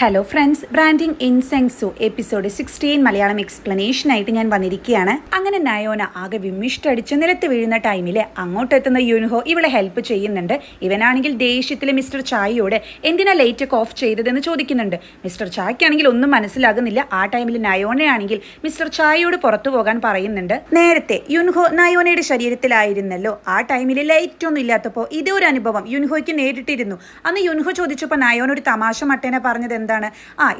Hello friends, branding ഇൻസെൻസു episode 16 Malayalam explanation ആയിട്ട് ഞാൻ വന്നിരിക്കുകയാണ്. അങ്ങനെ നയോന ആകെ വിമ്മിഷ്ടടിച്ച് നിലത്ത് വീഴുന്ന ടൈമിൽ അങ്ങോട്ടെത്തുന്ന യുൻഹോ ഇവളെ ഹെൽപ്പ് ചെയ്യുന്നുണ്ട്. ഇവനാണെങ്കിൽ ദേഷ്യത്തിൽ മിസ്റ്റർ ചായയോട് എന്തിനാ ലൈറ്റ് ഒക്കെ ഓഫ് ചെയ്തതെന്ന് ചോദിക്കുന്നുണ്ട്. മിസ്റ്റർ ചായക്കാണെങ്കിൽ ഒന്നും മനസ്സിലാകുന്നില്ല. ആ ടൈമിൽ നയോനയാണെങ്കിൽ മിസ്റ്റർ ചായയോട് പുറത്തു പോകാൻ പറയുന്നുണ്ട്. നേരത്തെ യുൻഹോ നയോനയുടെ ശരീരത്തിലായിരുന്നല്ലോ. ആ ടൈമിൽ ലൈറ്റ് ഒന്നും ഇല്ലാത്തപ്പോൾ ഇതേ ഒരു അനുഭവം യുൻഹോയ്ക്ക് നേരിട്ടിരുന്നു. അന്ന് യുൻഹോ ചോദിച്ചപ്പോൾ നയോന ഒരു തമാശ മട്ടേനെ പറഞ്ഞത് എന്താണ്,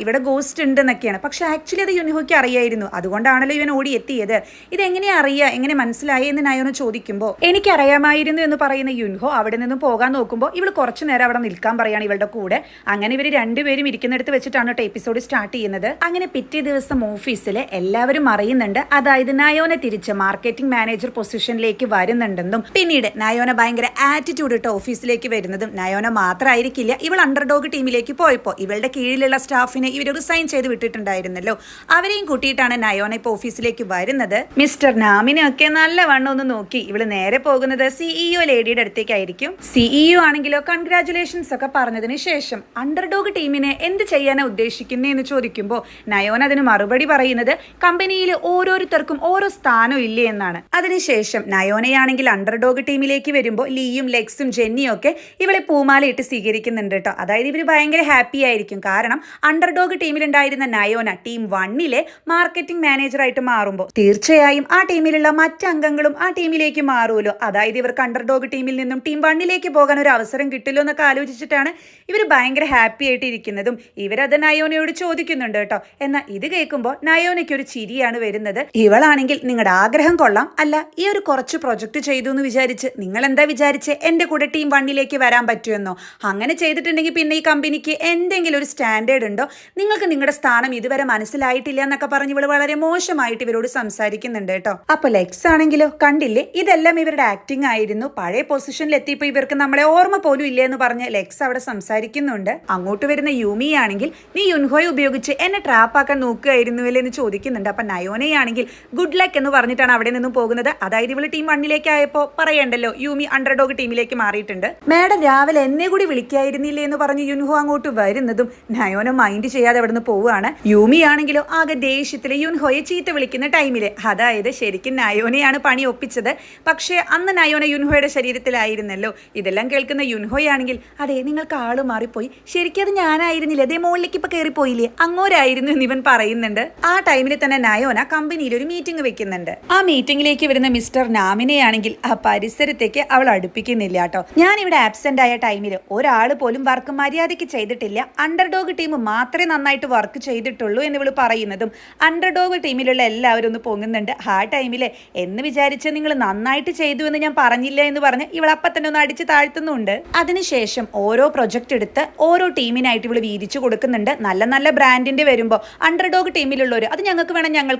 ഇവിടെ ഗോസ്റ്റ് ഉണ്ട് എന്നൊക്കെയാണ്. പക്ഷെ ആക്ച്വലി അത് യുൻഹോയ്ക്ക് അറിയായിരുന്നു. അതുകൊണ്ടാണല്ലോ ഇവൻ ഓടി എത്തിയത്. ഇതെങ്ങനെയാ അറിയാം, എങ്ങനെ മനസ്സിലായി എന്ന് നയോന ചോദിക്കുമ്പോൾ എനിക്കറിയാമായിരുന്നു എന്ന് പറയുന്ന യുൻഹോ അവിടെ നിന്നും പോകാൻ നോക്കുമ്പോൾ ഇവൾ കുറച്ചു നേരം അവിടെ നിൽക്കാൻ പറയാണ് ഇവളുടെ കൂടെ. അങ്ങനെ ഇവർ രണ്ടുപേരും ഇരിക്കുന്നിടത്ത് വെച്ചിട്ടാണ് എപ്പിസോഡ് സ്റ്റാർട്ട് ചെയ്യുന്നത്. അങ്ങനെ പിറ്റേ ദിവസം ഓഫീസിൽ എല്ലാവരും അറിയുന്നുണ്ട്, അതായത് നയോന തിരിച്ച് മാർക്കറ്റിംഗ് മാനേജർ പൊസിഷനിലേക്ക് വരുന്നുണ്ടെന്നും പിന്നീട് നയോന ഭയങ്കര ആറ്റിറ്റ്യൂഡ് ഇട്ട് ഓഫീസിലേക്ക് വരുന്നതും നയോന മാത്രമായിരിക്കില്ല, ഇവൾ അണ്ടർഡോഗ് ടീമിലേക്ക് പോയപ്പോൾ ഇവളുടെ കീഴിലുള്ള സ്റ്റാഫിനെ ഇവർ റിസൈൻ ചെയ്ത് വിട്ടിട്ടുണ്ടായിരുന്നല്ലോ. അവരെയും കൂട്ടിയിട്ടാണ് നയോന ഇപ്പോൾ ഓഫീസിലേക്ക് വരുന്നത്. മിസ്റ്റർ നാമിനെ ഒക്കെ നല്ലവണ്ണം ഒന്ന് നോക്കി ഇവള് നേരെ പോകുന്നത് സിഇഒ ലേഡിയുടെ അടുത്തേക്കായിരിക്കും. സിഇഒ ആണെങ്കിലോ കൺഗ്രാറ്റുലേഷൻസ് ഒക്കെ പറഞ്ഞതിന് ശേഷം അണ്ടർഡോഗ് ടീമിനെ എന്ത് ചെയ്യാനാ ഉദ്ദേശിക്കുന്നതെന്ന് ചോദിക്കുമ്പോൾ നയോന അതിന് മറുപടി പറയുന്നത് കമ്പനിയിൽ ഓരോരുത്തർക്കും ഓരോ സ്ഥാനം ഇല്ലേ എന്നാണ്. അതിനുശേഷം നയോനയാണെങ്കിൽ അണ്ടർഡോഗ് ടീമിലേക്ക് വരുമ്പോൾ ലീയും ലെക്സും ജെന്നിയും ഒക്കെ ഇവളെ പൂമാലയിട്ട് സ്വീകരിക്കുന്നുണ്ട് കേട്ടോ. അതായത് ഇവർ ഭയങ്കര ഹാപ്പി ആയിരിക്കും. കാരണം അണ്ടർഡോഗ് ടീമിലുണ്ടായിരുന്ന നയോന ടീം 1-ലെ മാർക്കറ്റിംഗ് മാനേജറായിട്ട് മാറുമ്പോൾ തീർച്ചയായും ആ ടീമിലുള്ള മറ്റംഗങ്ങളും ആ ടീമിലേക്ക് മാറുമല്ലോ. അതായത് ഇവർക്ക് അണ്ടർഡോഗ് ടീമിൽ നിന്നും ടീം 1-ലേക്ക് പോകാൻ ഒരു അവസരം കിട്ടില്ലോ എന്നൊക്കെ ആലോചിച്ചിട്ടാണ് ഇവർ ഭയങ്കര ഹാപ്പി ആയിട്ട് ഇരിക്കുന്നതും. ഇവരത് നയോനയോട് ചോദിക്കുന്നുണ്ട് കേട്ടോ. എന്നാൽ ഇത് കേൾക്കുമ്പോൾ നയോനയ്ക്ക് ഒരു ചിരിയാണ് വരുന്നത്. ഇവളാണെങ്കിൽ നിങ്ങളുടെ ആഗ്രഹം കൊള്ളാം, അല്ല ഈ ഒരു കുറച്ച് പ്രൊജക്ട് ചെയ്തു എന്ന് വിചാരിച്ച് നിങ്ങൾ എന്താ വിചാരിച്ച് എന്റെ കൂടെ ടീം 1-ലേക്ക് വരാൻ പറ്റുമെന്നോ? അങ്ങനെ ചെയ്തിട്ടുണ്ടെങ്കിൽ പിന്നെ ഈ കമ്പനിക്ക് എന്തെങ്കിലും ഒരു സ്റ്റാൻഡേർഡ് ഉണ്ടോ? നിങ്ങൾക്ക് നിങ്ങളുടെ സ്ഥാനം ഇതുവരെ മനസ്സിലായിട്ടില്ല എന്നൊക്കെ പറഞ്ഞ് ഇവള് വളരെ മോശമായിട്ട് ഇവരോട് സംസാരിക്കുന്നുണ്ട് കേട്ടോ. അപ്പൊ ലെക്സ് ആണെങ്കിലോ കണ്ടില്ലേ, ഇതെല്ലാം ഇവരുടെ ആക്ടിങ് ആയിരുന്നു. പഴയ പൊസിഷനിൽ എത്തിയപ്പോൾ ഇവർക്ക് നമ്മളെ ഓർമ്മ പോലും ഇല്ലേ എന്ന് പറഞ്ഞ് ലെക്സ് അവിടെ സംസാരിക്കുന്നുണ്ട്. അങ്ങോട്ട് വരുന്ന യൂമി ആണെങ്കിൽ നീ യുൻഹോയെ ഉപയോഗിച്ച് എന്നെ ട്രാപ്പാക്കാൻ നോക്കുകയായിരുന്നുവല്ലേ എന്ന് ചോദിക്കുന്നുണ്ട്. അപ്പൊ നയോനയാണെങ്കിൽ ഗുഡ് ലക്ക് എന്ന് പറഞ്ഞിട്ടാണ് അവിടെ നിന്നും പോകുന്നത്. അതായത് ഇവള് ടീം 1-ലേക്ക് ആയപ്പോൾ പറയണ്ടല്ലോ യൂമി അണ്ടർഡോഗ് ടീമിലേക്ക് മാറിയിട്ടുണ്ട്. മാഡം രാവിലെ എന്നെ കൂടി വിളിക്കായിരുന്നില്ലേ എന്ന് പറഞ്ഞ് യുൻഹോ അങ്ങോട്ട് വരുന്നതും നയോന മൈൻഡ് ചെയ്യാതെ അവിടെ നിന്ന് പോവുകയാണ്. യൂമി ആണെങ്കിലോ ആകെ ദേഷ്യത്തില് യുൻഹോയെ ചീത്ത വിളിക്കുന്ന ടൈമില്, അതായത് ശരിക്കും നയോനയാണ് പണി ഒപ്പിച്ചത്. പക്ഷേ അന്ന് നയോന യുൻഹോയുടെ ശരീരത്തിലായിരുന്നല്ലോ. ഇതെല്ലാം കേൾക്കുന്ന യുൻഹോയാണെങ്കിൽ അതെ നിങ്ങൾക്ക് ആള് മാറിപ്പോയി, ശരിക്കും അത് ഞാനായിരുന്നില്ല, അതേ മുകളിലേക്ക് ഇപ്പൊ കയറിപ്പോയില്ലേ, അങ്ങോരായിരുന്നു എന്ന് ഇവൻ പറയുന്നുണ്ട്. ആ ടൈമിൽ തന്നെ നയോന കമ്പനിയിൽ ഒരു മീറ്റിംഗ് വെക്കുന്നുണ്ട്. ആ മീറ്റിംഗിലേക്ക് വരുന്ന മിസ്റ്റർ നാമിനെയാണെങ്കിൽ ആ പരിസരത്തേക്ക് അവൾ അടുപ്പിക്കുന്നില്ല കേട്ടോ. ഞാൻ ഇവിടെ ആബ്സെന്റ് ആയ ടൈമിൽ ഒരാൾ പോലും വർക്ക് മര്യാദയ്ക്ക് ചെയ്തിട്ടില്ല, അണ്ടർഡോഗ് ടീം മാത്രമേ നന്നായിട്ട് വർക്ക് ചെയ്തിട്ടുള്ളൂ എന്ന് ഇവള് പറയുന്നതും അണ്ടർഡോഗ് ടീമിലുള്ള എല്ലാവരും ഒന്ന് പൊങ്ങുന്നുണ്ട്. ആ ടൈമില് എന്ന് വിചാരിച്ച് നിങ്ങൾ നന്നായിട്ട് ചെയ്തു എന്ന് ഞാൻ പറഞ്ഞില്ല എന്ന് പറഞ്ഞ് ഇവളപ്പം തന്നെ ഒന്ന് അടിച്ച് താഴ്ത്തുന്നുണ്ട്. അതിനുശേഷം ഓരോ പ്രൊജക്ട് എടുത്ത് ഓരോ ടീമിനായിട്ട് ഇവള് വീതിച്ചു കൊടുക്കുന്നുണ്ട്. നല്ല നല്ല ബ്രാൻഡിന്റെ വരുമ്പോൾ അണ്ടർഡോഗ് ടീമിലുള്ളവർ അത് ഞങ്ങൾക്ക്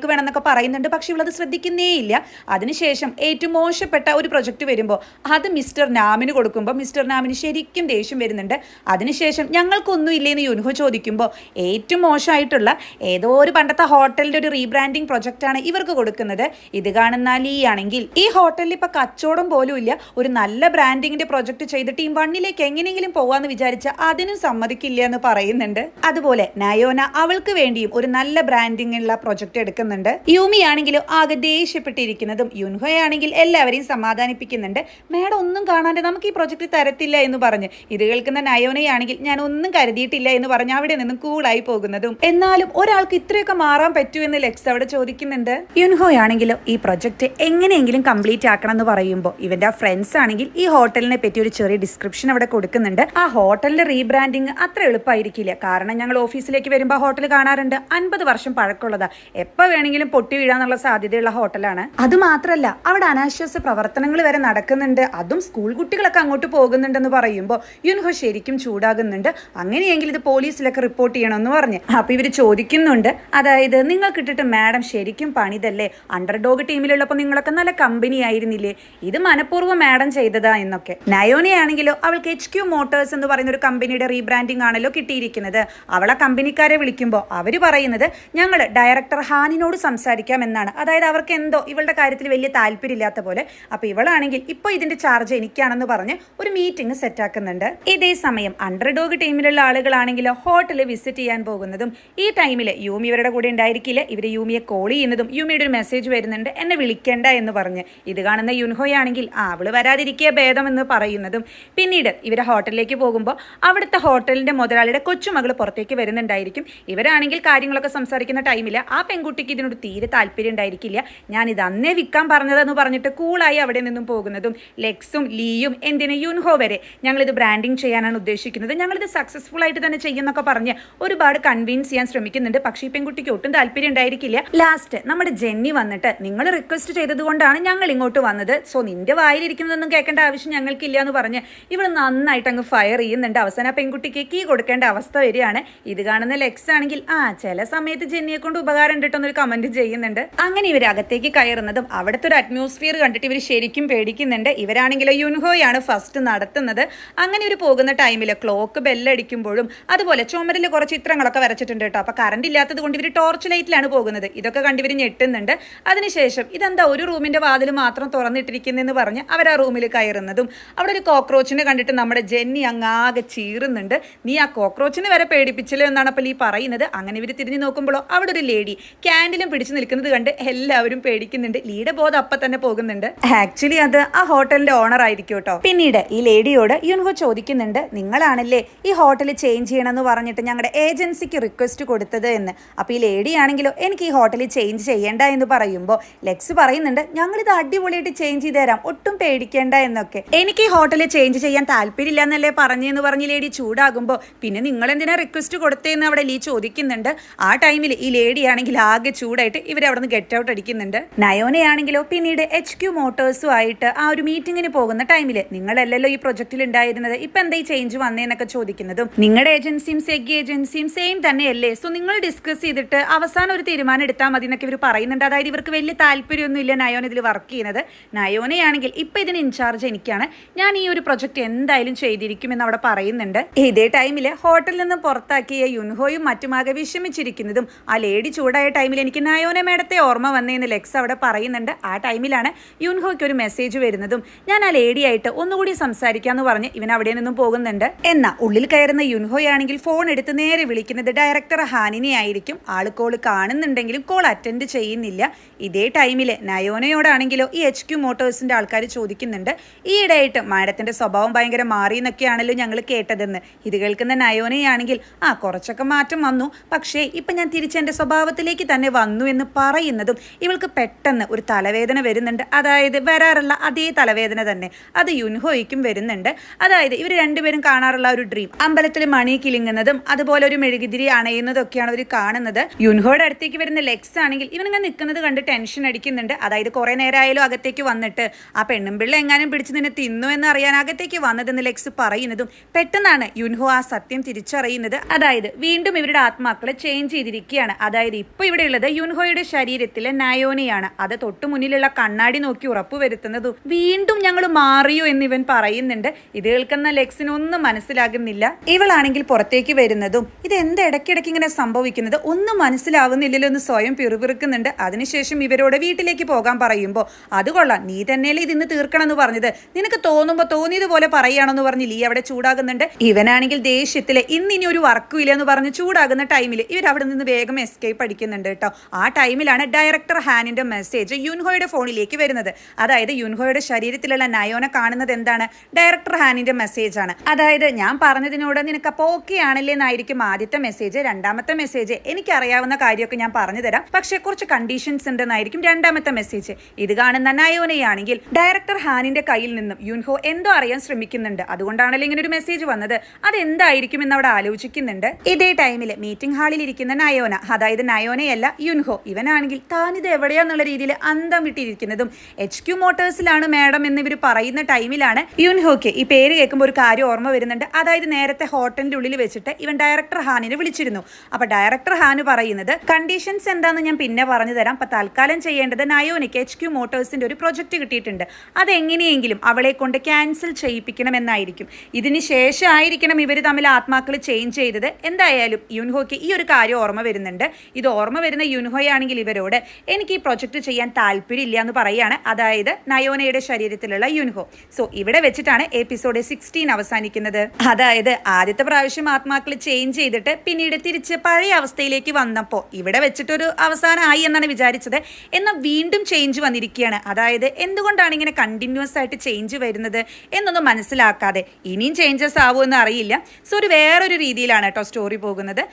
വേണം എന്നൊക്കെ പറയുന്നുണ്ട്. പക്ഷെ ഇവളത് ശ്രദ്ധിക്കുന്നേ ഇല്ല. അതിനുശേഷം ഏറ്റവും മോശപ്പെട്ട ഒരു പ്രൊജക്ട് വരുമ്പോൾ അത് മിസ്റ്റർ നാമിന് കൊടുക്കുമ്പോൾ മിസ്റ്റർ നാമിന് ശരിക്കും ദേഷ്യം വരുന്നുണ്ട്. അതിനുശേഷം ഞങ്ങൾക്കൊന്നും ഇല്ലേന്ന് യുൻഹോ ചോദിക്കുമ്പോൾ ഏറ്റവും മോശമായിട്ടുള്ള ഏതോ ഒരു പണ്ടത്തെ ഹോട്ടലിന്റെ ഒരു റീബ്രാൻഡിങ് പ്രൊജക്റ്റാണ് ഇവർക്ക് കൊടുക്കുന്നത്. ഇത് കാണുന്ന ലീ ആണെങ്കിൽ ഈ ഹോട്ടലിൽ ഇപ്പൊ കച്ചവടം പോലും ഇല്ല, ഒരു നല്ല ബ്രാൻഡിങ്ങിന്റെ പ്രൊജക്ട് ചെയ്ത് ടീം 1-ലേക്ക് എങ്ങനെയെങ്കിലും പോവാന്ന് വിചാരിച്ച അതിനും സമ്മതിക്കില്ല എന്ന് പറയുന്നുണ്ട്. അതുപോലെ നയോന അവൾക്ക് വേണ്ടിയും ഒരു നല്ല ബ്രാൻഡിംഗ് ഉള്ള പ്രൊജക്ട് എടുക്കുന്നുണ്ട്. യൂമി ആണെങ്കിലും ആകെ ദേഷ്യപ്പെട്ടിരിക്കുന്നതും യുൻഹോയാണെങ്കിൽ എല്ലാവരെയും സമാധാനിപ്പിക്കുന്നുണ്ട്. മാഡം ഒന്നും കാണാണ്ട് നമുക്ക് ഈ പ്രൊജക്ട് തരത്തില്ല എന്ന് പറഞ്ഞ് ഇത് കേൾക്കുന്ന നയോനയാണെങ്കിൽ ഞാൻ ഒന്നും കരുതിയിട്ടില്ല എന്ന് പറഞ്ഞ് അവിടെ നിന്നും കൂളായി പോകുന്നതും. എന്നാലും ഒരാൾക്ക് ഇത്രയൊക്കെ മാറാൻ പറ്റൂ എന്ന് ലെക്സ് അവിടെ ചോദിക്കുന്നുണ്ട്. യുൻഹോ ആണെങ്കിലോ ഈ പ്രൊജക്ട് എങ്ങനെയെങ്കിലും കംപ്ലീറ്റ് ആക്കണം എന്ന് പറയുമ്പോൾ ഇവന്റെ ഫ്രണ്ട്സ് ആണെങ്കിൽ ഈ ഹോട്ടലിനെ പറ്റി ഒരു ചെറിയ ഡിസ്ക്രിപ്ഷൻ അവിടെ കൊടുക്കുന്നുണ്ട്. ആ ഹോട്ടലിന്റെ റീബ്രാൻഡിങ് അത്ര എളുപ്പമായിരിക്കില്ല, കാരണം ഞങ്ങൾ ഓഫീസിലേക്ക് വരുമ്പോൾ ആ ഹോട്ടൽ കാണാറുണ്ട് 50 വർഷം പഴക്കമുള്ളതാ, എപ്പോൾ വേണമെങ്കിലും പൊട്ടി വീഴാന്നുള്ള സാധ്യതയുള്ള ഹോട്ടലാണ്. അത് മാത്രമല്ല അവിടെ അനാശ്വാസ പ്രവർത്തനങ്ങൾ വരെ നടക്കുന്നുണ്ട്, അതും സ്കൂൾ കുട്ടികളൊക്കെ അങ്ങോട്ട് പോകുന്നുണ്ടെന്ന് പറയുമ്പോൾ യുൻഹോ ശരിക്കും ചൂടാകുന്നുണ്ട്. അങ്ങനെയെങ്കിൽ ഇത് പോലീസിലൊക്കെ റിപ്പോർട്ട് ചെയ്യണമെന്ന് പറഞ്ഞ് അപ്പൊ ഇവര് ചോദിക്കുന്നുണ്ട്, അതായത് നിങ്ങൾക്ക് ഇട്ടിട്ട് മാഡം ശരിക്കും പണിതല്ലേ, അണ്ടർഡോഗ് ടീമിലുള്ളപ്പോൾ നിങ്ങളൊക്കെ നല്ല കമ്പനി ആയിരുന്നില്ലേ, ഇത് മനഃപൂർവ്വം മാഡം ചെയ്തതാ എന്നൊക്കെ. നയോനയാണെങ്കിലോ അവൾക്ക് HQ മോട്ടോഴ്സ് എന്ന് പറയുന്ന ഒരു കമ്പനിയുടെ റീബ്രാൻഡിംഗ് ആണല്ലോ കിട്ടിയിരിക്കുന്നത്. അവളെ കമ്പനിക്കാരെ വിളിക്കുമ്പോൾ അവര് പറയുന്നത് ഞങ്ങൾ ഡയറക്ടർ ഹാനിനോട് സംസാരിക്കാം എന്നാണ്. അതായത് അവർക്ക് എന്തോ ഇവളുടെ കാര്യത്തിൽ വലിയ താല്പര്യമില്ലാത്ത പോലെ. അപ്പൊ ഇവളാണെങ്കിൽ ഇപ്പൊ ഇതിന്റെ ചാർജ് എനിക്കാണെന്ന് പറഞ്ഞ് ഒരു മീറ്റിംഗ് സെറ്റ് ആക്കുന്നുണ്ട്. ഇതേ സമയം അണ്ടർഡോഗ് ടീമിലുള്ള ആളുകളാണെങ്കിലോ ഹോട്ടൽ വിസിറ്റ് ചെയ്യാൻ പോകുന്നതും ഈ ടൈമിൽ യൂമി ഇവരുടെ കൂടെ ഉണ്ടായിരിക്കില്ല. ഇവർ യൂമിയെ കോൾ ചെയ്യുന്നതും യൂമിയുടെ ഒരു മെസ്സേജ് വരുന്നുണ്ട്, എന്നെ വിളിക്കേണ്ട എന്ന് പറഞ്ഞ്. ഇത് കാണുന്ന യുൻഹോയാണെങ്കിൽ അവള് വരാതിരിക്കുക ഭേദമെന്ന് പറയുന്നതും പിന്നീട് ഇവരെ ഹോട്ടലിലേക്ക് പോകുമ്പോൾ അവിടുത്തെ ഹോട്ടലിന്റെ മുതലാളിയുടെ കൊച്ചുമകൾ പുറത്തേക്ക് വരുന്നുണ്ടായിരിക്കും. ഇവരാണെങ്കിൽ കാര്യങ്ങളൊക്കെ സംസാരിക്കുന്ന ടൈമിൽ ആ പെൺകുട്ടിക്ക് ഇതിനോട് തീരെ താല്പര്യം ഉണ്ടായിരിക്കില്ല. ഞാൻ ഇത് അന്നേ വിൽക്കാൻ പറഞ്ഞതെന്ന് പറഞ്ഞിട്ട് കൂളായി അവിടെ നിന്നും പോകുന്നതും ലെക്സും ലീയും എന്തിന് യുൻഹോ വരെ ഞങ്ങളിത് ബ്രാൻഡിങ് ചെയ്യാനാണ് ഉദ്ദേശിക്കുന്നത്, ഞങ്ങളിത് സക്സസ്ഫുൾ ആയിട്ട് തന്നെ ചെയ്യുന്നൊക്കെ പറഞ്ഞ് ഒരുപാട് കൺവിൻസ് ചെയ്യാൻ ശ്രമിക്കുന്നുണ്ട്. പക്ഷേ ഈ പെൺകുട്ടിക്ക് ഒട്ടും താല്പര്യം ഉണ്ടായിരിക്കില്ല. ലാസ്റ്റ് നമ്മുടെ ജെന്നി വന്നിട്ട് നിങ്ങൾ റിക്വസ്റ്റ് ചെയ്തത് കൊണ്ടാണ് ഞങ്ങൾ ഇങ്ങോട്ട് വന്നത്, സോ നിന്റെ വായിലിരിക്കുന്നതൊന്നും കേൾക്കേണ്ട ആവശ്യം ഞങ്ങൾക്കില്ല എന്ന് പറഞ്ഞ് ഇവൾ നന്നായിട്ട് അങ്ങ് ഫയർ ചെയ്യുന്നുണ്ട്. അവസാനം പെൺകുട്ടിക്ക് കീ കൊടുക്കേണ്ട അവസ്ഥ വരികയാണ്. ഇത് കാണുന്ന ലെക്സ് ആണെങ്കിൽ ചില സമയത്ത് ജെന്നിയെ കൊണ്ട് ഉപകാരം ഉണ്ടെന്നൊരു കമന്റ് ചെയ്യുന്നുണ്ട്. അങ്ങനെ ഇവർ അകത്തേക്ക് കയറുന്നതും അവിടുത്തെ ഒരു അറ്റ്മോസ്ഫിയർ കണ്ടിട്ട് ഇവർ ശരിക്കും പേടിക്കുന്നുണ്ട്. ഇവരാണെങ്കിലോ യുൻഹോയാണ് ഫസ്റ്റ് നടത്തുന്നത്. അങ്ങനെ ഒരു പോകുന്ന ടൈമിൽ ക്ലോക്ക് ബെല്ലടിക്കുമ്പോഴും അതുപോലെ ചുമരിൽ കുറച്ച് ചിത്രങ്ങളൊക്കെ വരച്ചിട്ടുണ്ട് കേട്ടോ. അപ്പൊ കറണ്ട് ഇല്ലാത്തത് കൊണ്ട് ഇവർ ടോർച്ച് ലൈറ്റിലാണ് പോകുന്നത്. ഇതൊക്കെ കണ്ടിവർ ഞെട്ടുന്നുണ്ട്. അതിനുശേഷം ഇതെന്താ ഒരു റൂമിന്റെ വാതിൽ മാത്രം തുറന്നിട്ടിരിക്കുന്നെന്ന് പറഞ്ഞ് അവർ ആ റൂമിൽ കയറുന്നതും അവിടെ ഒരു കോക്രോച്ചിനെ കണ്ടിട്ട് നമ്മുടെ ജെന്നി അങ്ങാകെ ചീറുന്നുണ്ട്. നീ ആ കോക്രോച്ചിനെ വരെ പേടിപ്പിച്ചല്ലോ എന്നാണ് അപ്പോൾ ഈ പറയുന്നത്. അങ്ങനെ ഇവർ തിരിഞ്ഞു നോക്കുമ്പോഴോ അവിടെ ഒരു ലേഡി ക്യാൻഡിലും പിടിച്ചു നിൽക്കുന്നത് കണ്ട് എല്ലാവരും പേടിക്കുന്നുണ്ട്. ലീയുടെ ബോധം അപ്പം തന്നെ പോകുന്നുണ്ട്. ആക്ച്വലി അത് ആ ഹോട്ടലിന്റെ ഓണർ ആയിരിക്കും കേട്ടോ. പിന്നീട് ഈ ലേഡിയോട് യുൻഹോ ചോദിക്കുന്നുണ്ട്, നിങ്ങളാണല്ലേ ഈ ഹോട്ടൽ ചേഞ്ച് ചെയ്യണമെന്ന് പറഞ്ഞിട്ട് ഞങ്ങളുടെ ഏജൻസിക്ക് റിക്വസ്റ്റ് കൊടുത്തത് എന്ന്. അപ്പോൾ ഈ ലേഡി ആണെങ്കിലോ എനിക്ക് ഈ ഹോട്ടലിൽ ചേഞ്ച് ചെയ്യേണ്ട എന്ന് പറയുമ്പോൾ ലെക്സ് പറയുന്നുണ്ട്, ഞങ്ങളിത് അടിപൊളിയായിട്ട് ചേഞ്ച് ചെയ്ത് തരാം, ഒട്ടും പേടിക്കേണ്ട എന്നൊക്കെ. എനിക്ക് ഈ ഹോട്ടലിൽ ചേഞ്ച് ചെയ്യാൻ താല്പര്യമില്ല എന്നല്ലേ പറഞ്ഞെന്ന് പറഞ്ഞ് ലേഡി ചൂടാകുമ്പോൾ പിന്നെ നിങ്ങൾ എന്തിനാ റിക്വസ്റ്റ് കൊടുത്തതെന്ന് അവിടെ ലീ ചോദിക്കുന്നുണ്ട്. ആ ടൈമിൽ ഈ ലേഡി ആണെങ്കിൽ ആകെ ചൂടായിട്ട് ഇവരവിടെ നിന്ന് ഗെറ്റ് ഔട്ട് അടിക്കുന്നുണ്ട്. നയോനയാണെങ്കിലോ പിന്നീട് HQ മോട്ടോഴ്സും ആയിട്ട് ആ ഒരു മീറ്റിങ്ങിന് പോകുന്ന ടൈമിൽ നിങ്ങളല്ലല്ലോ ഈ പ്രൊജക്റ്റിൽ ഉണ്ടായിരുന്നത്, ഇപ്പൊ എന്താ ഈ ചേഞ്ച് വന്നേന്നൊക്കെ ചോദിക്കുന്നതും നിങ്ങളുടെ ഏജൻസിയും സെഗ് ഏജൻസിയും സെയിം തന്നെയല്ലേ, സോ നിങ്ങൾ ഡിസ്കസ് ചെയ്തിട്ട് അവസാനം ഒരു തീരുമാനം എടുത്താൽ മതി എന്നൊക്കെ ഇവർ പറയുന്നുണ്ട്. അതായത് ഇവർക്ക് വലിയ താല്പര്യമൊന്നുമില്ല നയോന ഇതിൽ വർക്ക് ചെയ്യുന്നത്. നയോനയാണെങ്കിൽ ഇപ്പൊ ഇതിന് ഇൻചാർജ് എനിക്കാണ്, ഞാൻ ഈ ഒരു പ്രൊജക്ട് എന്തായാലും ചെയ്തിരിക്കുമെന്ന് അവിടെ പറയുന്നുണ്ട്. ഇതേ ടൈമിൽ ഹോട്ടലിൽ നിന്ന് പുറത്താക്കിയ യുൻഹോയും മറ്റുമാകെ വിഷമിച്ചിരിക്കുന്നതും ആ ലേഡി ചൂടായ ടൈമിൽ എനിക്ക് നയോന മേഡത്തെ ഓർമ്മ വന്നേന്ന് ലെക്സ് അവിടെ പറയുന്നുണ്ട്. ആ ടൈമിലാണ് യുൻഹോയ്ക്ക് ഒരു മെസ്സേജ് വരുന്നതും ഞാൻ ആ ലേഡിയായിട്ട് ഒന്നുകൂടി സംസാരിക്കാന്ന് പറഞ്ഞ് ഇവൻ അവിടെ നിന്നും പോകുന്നുണ്ട്. എന്നാൽ ഉള്ളിൽ കയറുന്ന യുൻഹോയാണെങ്കിൽ ഫോൺ എടുത്ത് നേരെ വിളിക്കുന്നത് ഡയറക്ടർ ഹാനിനെ ആയിരിക്കും. ആള് കോൾ കാണുന്നുണ്ടെങ്കിലും കോൾ അറ്റൻഡ് ചെയ്യുന്നില്ല. ഇതേ ടൈമിൽ നയോനയോടാണെങ്കിലോ ഈ HQ മോട്ടോഴ്സിന്റെ ആൾക്കാർ ചോദിക്കുന്നുണ്ട്, ഈയിടെയായിട്ട് മാഡത്തിന്റെ സ്വഭാവം ഭയങ്കര മാറി എന്നൊക്കെയാണല്ലോ ഞങ്ങൾ കേട്ടതെന്ന്. ഇത് കേൾക്കുന്ന നയോനയാണെങ്കിൽ കുറച്ചൊക്കെ മാറ്റം വന്നു, പക്ഷേ ഇപ്പൊ ഞാൻ തിരിച്ചെന്റെ സ്വഭാവത്തിലേക്ക് തന്നെ വന്നു എന്ന് പറയുന്നതും ഇവൾക്ക് പെട്ടെന്ന് ഒരു തലവേദന വരുന്നുണ്ട്. അതായത് വരാറുള്ള അതേ തലവേദന തന്നെ അത് യുൻഹോയ്ക്കും വരുന്നുണ്ട്. അതായത് ഇവർ രണ്ടുപേരും കാണാറുള്ള ഒരു ഡ്രീം, അമ്പലത്തിൽ മണി കിളിങ്ങുന്നതും അതുപോലെ ഒരു മെഴുകുതിരി അണയുന്നതൊക്കെയാണ് അവർ കാണുന്നത്. യുൻഹോയുടെ അടുത്തേക്ക് വരുന്ന ലെക്സ് ആണെങ്കിൽ ഇവനിങ്ങനെ നിൽക്കുന്നത് കണ്ട് ടെൻഷൻ അടിക്കുന്നുണ്ട്. അതായത് കുറെ നേരമായാലും അകത്തേക്ക് വന്നിട്ട് ആ പെണ്ണും പിള്ള എങ്ങാനും പിടിച്ച് നിന്നെ തിന്നു എന്ന് അറിയാൻ അകത്തേക്ക് വന്നതെന്ന് ലെക്സ് പറയുന്നതും പെട്ടെന്നാണ് യുൻഹോ ആ സത്യം തിരിച്ചറിയുന്നത്. അതായത് വീണ്ടും ഇവരുടെ ആത്മാക്കളെ ചേഞ്ച് ചെയ്തിരിക്കുകയാണ്. അതായത് ഇപ്പൊ ഇവിടെ ഉള്ളത് യുൻഹോയുടെ ശരീരത്തിലെ നയോനയാണ്. അത് തൊട്ടു മുന്നിലുള്ള കണ്ണാടി നോക്കി ഉറപ്പുവരുത്തുന്നതും വീണ്ടും ഞങ്ങൾ മാറിയോ എന്നിവൻ പറയുന്നുണ്ട്. ഇത് കേൾക്കുന്ന ലെക്സിനൊന്നും മനസ്സിലാകുന്നില്ല. ഇവളാണെങ്കിൽ പുറത്തേക്ക് വരുന്നതും ഇത് എന്താ ഇടയ്ക്കിടയ്ക്ക് ഇങ്ങനെ സംഭവിക്കുന്നത് ഒന്നും മനസ്സിലാവുന്നില്ലല്ലോ എന്ന് സ്വയം പിറുപിറുക്കുന്നുണ്ട്. അതിനുശേഷം ഇവരോട് വീട്ടിലേക്ക് പോകാൻ പറയുമ്പോൾ അത് കൊള്ളാം, നീ തന്നെയല്ലേ ഇതിന്ന് തീർക്കണം എന്ന് പറഞ്ഞത്, നിനക്ക് തോന്നുമ്പോൾ തോന്നിയതുപോലെ പറയുകയാണെന്ന് പറഞ്ഞ് ലീ അവിടെ ചൂടാകുന്നുണ്ട്. ഇവനാണെങ്കിൽ ദേഷ്യത്തില് ഇന്നിനി ഒരു വർക്കും ഇല്ല എന്ന് പറഞ്ഞ് ചൂടാകുന്ന ടൈമിൽ ഇവർ അവിടെ നിന്ന് വേഗം എസ്കേപ്പ് അടിക്കുന്നുണ്ട് കേട്ടോ. ആ ടൈമിലാണ് ഡയറക്ടർ ഹാനിന്റെ മെസ്സേജ് യുൻഹോയുടെ ഫോണിലേക്ക് വരുന്നത്. അതായത് യുൻഹോയുടെ ശരീരത്തിലുള്ള നയോന കാണുന്നത് എന്താണ്, ഡയറക്ടർ ഹാനിന്റെ മെസ്സേജ് ആണ്. അതായത് ഞാൻ പറഞ്ഞതിനോട് നിനക്ക് അപ്പോൾ ഓക്കെ ആണല്ലേ എന്നായിരിക്കും ആദ്യത്തെ മെസ്സേജ്. രണ്ടാമത്തെ മെസ്സേജ് എനിക്കറിയാവുന്ന കാര്യമൊക്കെ ഞാൻ പറഞ്ഞു തരാം, പക്ഷെ കുറച്ച് കണ്ടീഷൻസ് ഉണ്ടെന്നായിരിക്കും രണ്ടാമത്തെ മെസ്സേജ്. ഇത് കാണുന്ന നയോനയാണെങ്കിൽ ഡയറക്ടർ ഹാനിന്റെ കയ്യിൽ നിന്നും യുൻഹോ എന്തോ അറിയാൻ ശ്രമിക്കുന്നുണ്ട്. അതുകൊണ്ടാണല്ലോ ഇങ്ങനെ ഒരു മെസ്സേജ് വന്നത്, അതെന്തായിരിക്കും എന്ന് അവിടെ ആലോചിക്കുന്നുണ്ട്. ഇതേ ടൈമിൽ മീറ്റിംഗ് ഹാളിൽ ഇരിക്കുന്ന നയോന, അതായത് നയോനയല്ല യുൻഹോ, ഇവനാണെങ്കിൽ താനിത് എവിടെയാന്നുള്ള രീതിയിൽ അന്തം വിട്ടിരിക്കുന്നതും HQ മോട്ടോഴ്സിലാണ് മാഡം എന്ന് ഇവർ പറയുന്ന ടൈമിലാണ് യുൻഹോക്ക് ഈ പേര് കേൾക്കുമ്പോൾ ഒരു കാര്യം ഓർമ്മ വരുന്നുണ്ട്. അതായത് നേരത്തെ ഹോട്ടലിന്റെ ഉള്ളിൽ വെച്ചിട്ട് ഇവൻ ഡയറക്ടർ ഹാനിനെ വിളിച്ചിരുന്നു. അപ്പൊ ഡയറക്ടർ ഹാന് പറയുന്നത് കണ്ടീഷൻസ് എന്താണെന്ന് ഞാൻ പിന്നെ പറഞ്ഞു തരാം, അപ്പൊ തൽക്കാലം ചെയ്യേണ്ടത് നയോനയ്ക്ക് HQ മോട്ടോഴ്സിന്റെ ഒരു പ്രൊജക്ട് കിട്ടിയിട്ടുണ്ട്, അതെങ്ങനെയെങ്കിലും അവളെ കൊണ്ട് ക്യാൻസൽ ചെയ്യിപ്പിക്കണം എന്നായിരിക്കും. ഇതിന് ശേഷമായിരിക്കണം ഇവർ തമ്മിൽ ആത്മാക്കൾ ചേഞ്ച് ചെയ്തത്. എന്തായാലും യുൻഹോക്ക് ഈ ഒരു കാര്യം ഓർമ്മ വരുന്നുണ്ട്. ഇത് ഓർമ്മ വരുന്ന യുൻഹോയാണെങ്കിൽ ഇവരോട് എനിക്ക് ഈ പ്രൊജക്ട് ചെയ്യാൻ താല്പര്യമില്ല എന്ന് പറയുകയാണ്. അതായത് നയോനയുടെ ശരീരത്തിലുള്ള യുൻഹോ. സോ ഇവിടെ വെച്ചിട്ടാണ് എപ്പിസോഡ് 16 അവസാനിക്കുന്നത്. അതായത് ആദ്യത്തെ പ്രാവശ്യം ആത്മാ ആത്മാക്കൾ ചേഞ്ച് ചെയ്തിട്ട് പിന്നീട് തിരിച്ച് പഴയ അവസ്ഥയിലേക്ക് വന്നപ്പോൾ ഇവിടെ വെച്ചിട്ടൊരു അവസാനമായി എന്നാണ് വിചാരിച്ചത്. എന്നാൽ വീണ്ടും ചേഞ്ച് വന്നിരിക്കുകയാണ്. അതായത് എന്തുകൊണ്ടാണ് ഇങ്ങനെ കണ്ടിന്യൂസ് ആയിട്ട് ചേഞ്ച് വരുന്നത് എന്നൊന്നും മനസ്സിലാക്കാതെ ഇനിയും ചേഞ്ചസ് ആവുമെന്ന് അറിയില്ല. സോ വേറൊരു രീതിയിലാണ് കേട്ടോ സ്റ്റോറി പോകുന്നത്.